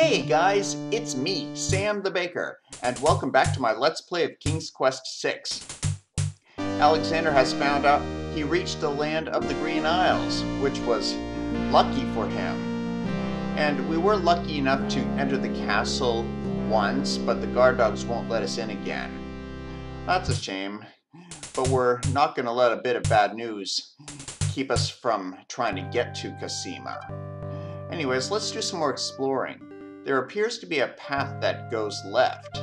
Hey guys, it's me, Sam the Baker, and welcome back to my Let's Play of King's Quest VI. Alexander has found out he reached the land of the Green Isles, which was lucky for him. And we were lucky enough to enter the castle once, but the guard dogs won't let us in again. That's a shame, but we're not going to let a bit of bad news keep us from trying to get to Cassima. Anyways, let's do some more exploring. There appears to be a path that goes left.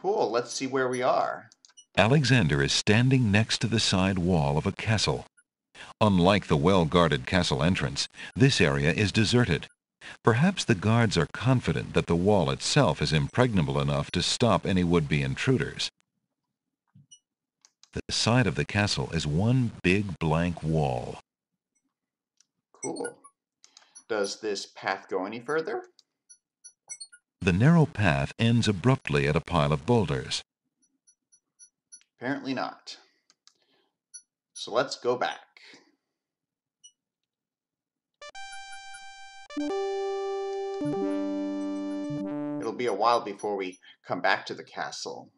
Cool, let's see where we are. Alexander is standing next to the side wall of a castle. Unlike the well-guarded castle entrance, this area is deserted. Perhaps the guards are confident that the wall itself is impregnable enough to stop any would-be intruders. The side of the castle is one big blank wall. Cool. Does this path go any further? The narrow path ends abruptly at a pile of boulders. Apparently not. So let's go back. It'll be a while before we come back to the castle.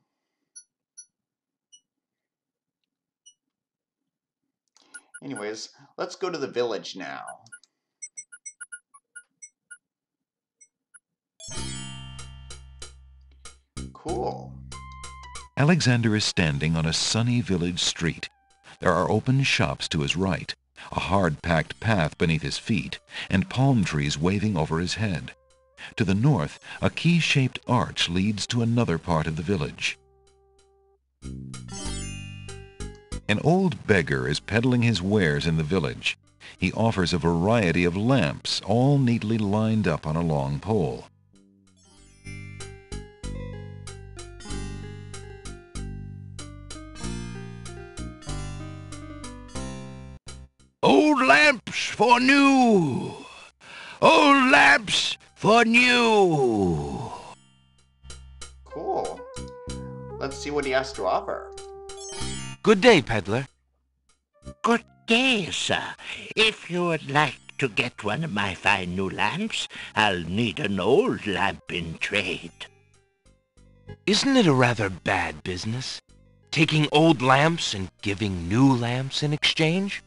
Anyways, let's go to the village now. Cool. Alexander is standing on a sunny village street. There are open shops to his right, a hard-packed path beneath his feet, and palm trees waving over his head. To the north, a key-shaped arch leads to another part of the village. An old beggar is peddling his wares in the village. He offers a variety of lamps, all neatly lined up on a long pole. Old lamps for new! Old lamps for new! Cool. Let's see what he has to offer. Good day, peddler. Good day, sir. If you would like to get one of my fine new lamps, I'll need an old lamp in trade. Isn't it a rather bad business? Taking old lamps and giving new lamps in exchange?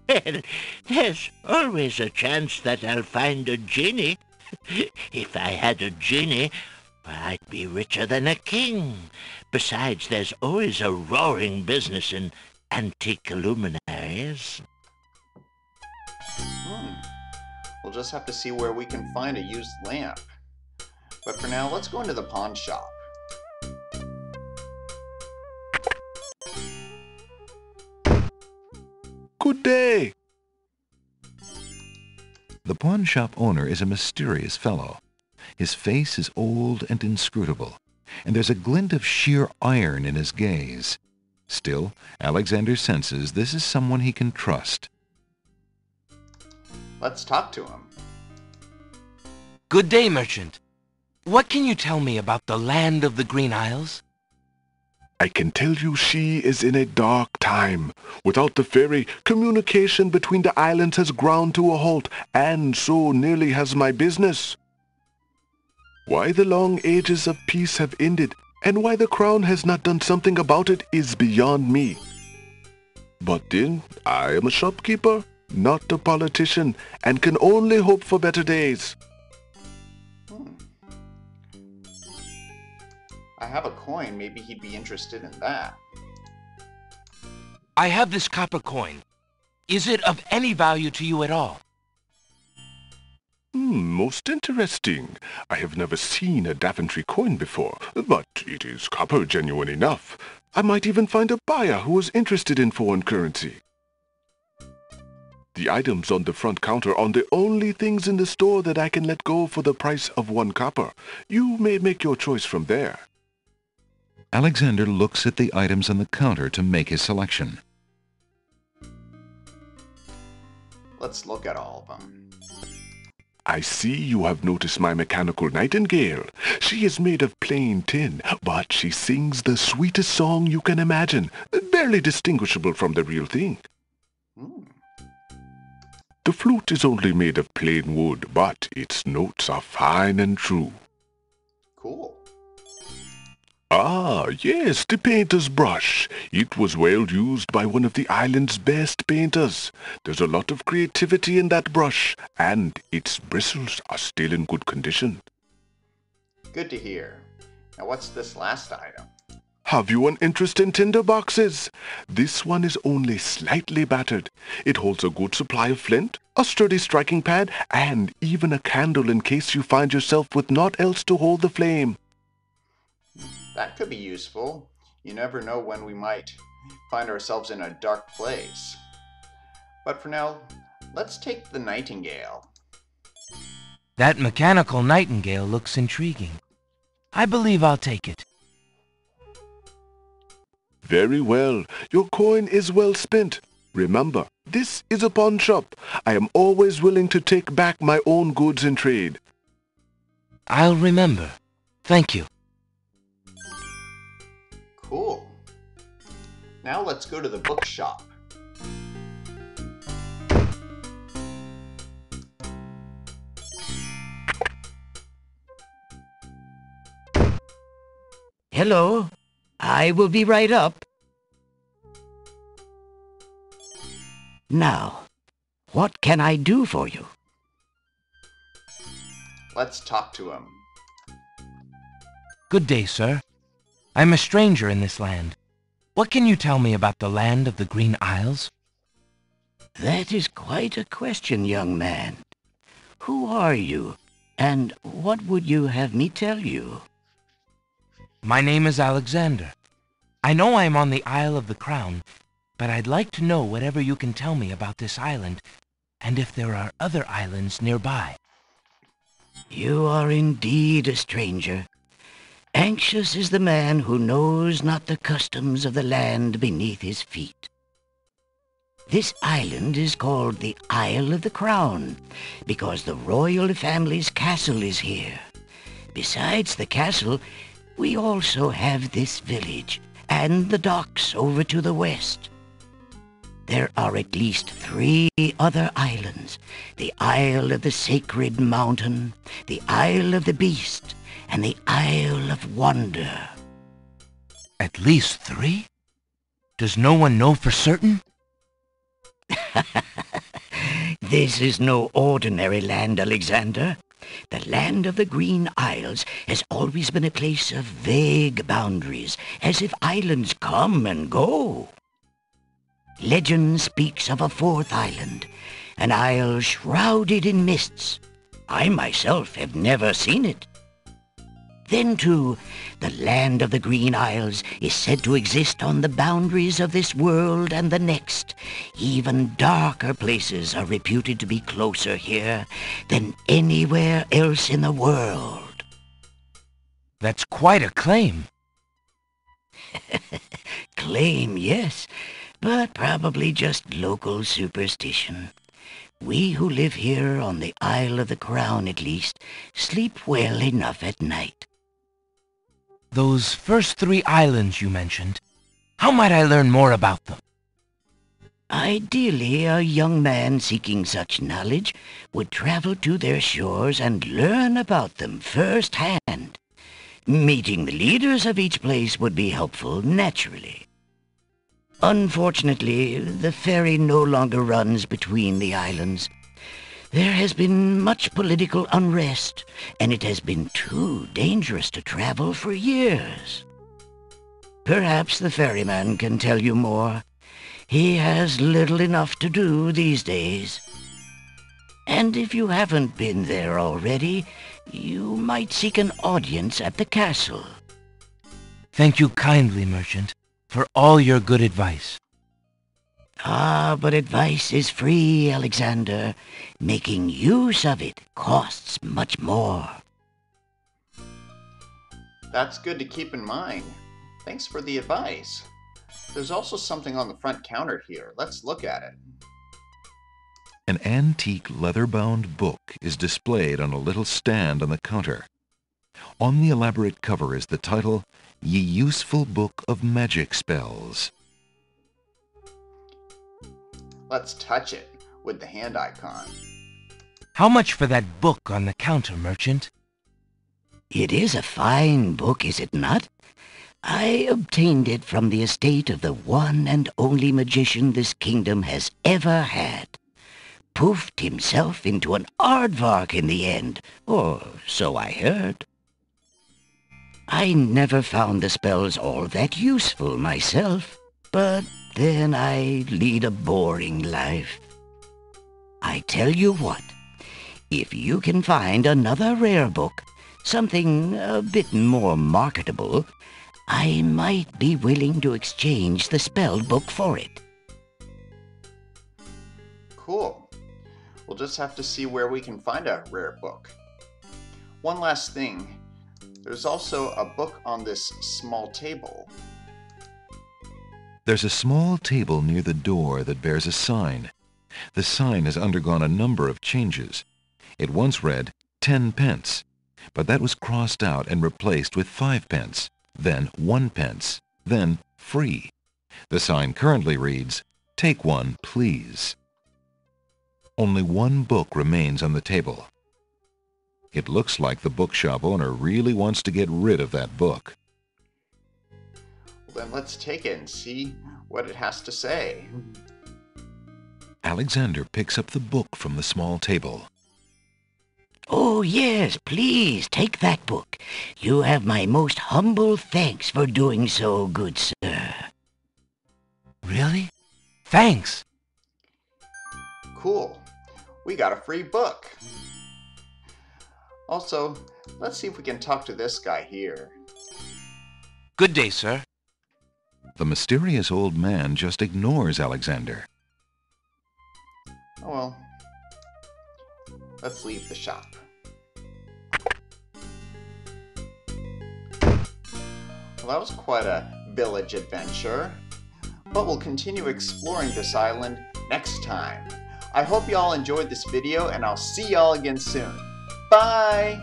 Well, there's always a chance that I'll find a genie. If I had a genie, I'd be richer than a king. Besides, there's always a roaring business in antique luminaries. We'll just have to see where we can find a used lamp. But for now, let's go into the pawn shop. Good day. The pawn shop owner is a mysterious fellow. His face is old and inscrutable, and there's a glint of sheer iron in his gaze. Still, Alexander senses this is someone he can trust. Let's talk to him. Good day, merchant. What can you tell me about the land of the Green Isles? I can tell you she is in a dark time. Without the ferry, communication between the islands has ground to a halt, and so nearly has my business. Why the long ages of peace have ended, and why the crown has not done something about it is beyond me. But then, I am a shopkeeper, not a politician, and can only hope for better days. I have a coin, maybe he'd be interested in that. I have this copper coin. Is it of any value to you at all? Most interesting. I have never seen a Daventry coin before, but it is copper genuine enough. I might even find a buyer who is interested in foreign currency. The items on the front counter are the only things in the store that I can let go for the price of 1 copper. You may make your choice from there. Alexander looks at the items on the counter to make his selection. Let's look at all of them. I see you have noticed my mechanical nightingale. She is made of plain tin, but she sings the sweetest song you can imagine, barely distinguishable from the real thing. The flute is only made of plain wood, but its notes are fine and true. Cool. Ah, yes, the painter's brush. It was well used by one of the island's best painters. There's a lot of creativity in that brush, and its bristles are still in good condition. Good to hear. Now what's this last item? Have you an interest in tinder boxes? This one is only slightly battered. It holds a good supply of flint, a sturdy striking pad, and even a candle in case you find yourself with naught else to hold the flame. That could be useful. You never know when we might find ourselves in a dark place. But for now, let's take the nightingale. That mechanical nightingale looks intriguing. I believe I'll take it. Very well. Your coin is well spent. Remember, this is a pawn shop. I am always willing to take back my own goods in trade. I'll remember. Thank you. Cool. Now let's go to the bookshop. Hello. I will be right up. Now, what can I do for you? Let's talk to him. Good day, sir. I'm a stranger in this land. What can you tell me about the land of the Green Isles? That is quite a question, young man. Who are you, and what would you have me tell you? My name is Alexander. I know I'm on the Isle of the Crown, but I'd like to know whatever you can tell me about this island, and if there are other islands nearby. You are indeed a stranger. Anxious is the man who knows not the customs of the land beneath his feet. This island is called the Isle of the Crown, because the royal family's castle is here. Besides the castle, we also have this village, and the docks over to the west. There are at least 3 other islands: the Isle of the Sacred Mountain, the Isle of the Beast, and the Isle of Wonder. At least 3? Does no one know for certain? This is no ordinary land, Alexander. The land of the Green Isles has always been a place of vague boundaries, as if islands come and go. Legend speaks of a 4th island, an isle shrouded in mists. I myself have never seen it. Then, too, the land of the Green Isles is said to exist on the boundaries of this world and the next. Even darker places are reputed to be closer here than anywhere else in the world. That's quite a claim. Claim, yes, but probably just local superstition. We who live here on the Isle of the Crown, at least, sleep well enough at night. Those first 3 islands you mentioned, how might I learn more about them? Ideally, a young man seeking such knowledge would travel to their shores and learn about them firsthand. Meeting the leaders of each place would be helpful, naturally. Unfortunately, the ferry no longer runs between the islands. There has been much political unrest, and it has been too dangerous to travel for years. Perhaps the ferryman can tell you more. He has little enough to do these days. And if you haven't been there already, you might seek an audience at the castle. Thank you kindly, merchant, for all your good advice. Ah, but advice is free, Alexander. Making use of it costs much more. That's good to keep in mind. Thanks for the advice. There's also something on the front counter here. Let's look at it. An antique leather-bound book is displayed on a little stand on the counter. On the elaborate cover is the title, Ye Useful Book of Magic Spells. Let's touch it. with the hand icon. How much for that book on the counter, merchant? It is a fine book, is it not? I obtained it from the estate of the one and only magician this kingdom has ever had. Poofed himself into an aardvark in the end, or so I heard. I never found the spells all that useful myself, but then I lead a boring life. I tell you what, if you can find another rare book, something a bit more marketable, I might be willing to exchange the spell book for it. Cool. We'll just have to see where we can find a rare book. One last thing. There's also a book on this small table. There's a small table near the door that bears a sign. The sign has undergone a number of changes. It once read 10 pence, but that was crossed out and replaced with 5 pence, then 1 pence, then free. The sign currently reads, "Take one, please." Only one book remains on the table. It looks like the bookshop owner really wants to get rid of that book. Well, then let's take it and see what it has to say. Alexander picks up the book from the small table. Oh, yes, please, take that book. You have my most humble thanks for doing so, good sir. Really? Thanks. Cool. We got a free book. Also, let's see if we can talk to this guy here. Good day, sir. The mysterious old man just ignores Alexander. Oh well. Let's leave the shop. Well, that was quite a village adventure. But we'll continue exploring this island next time. I hope y'all enjoyed this video, and I'll see y'all again soon. Bye!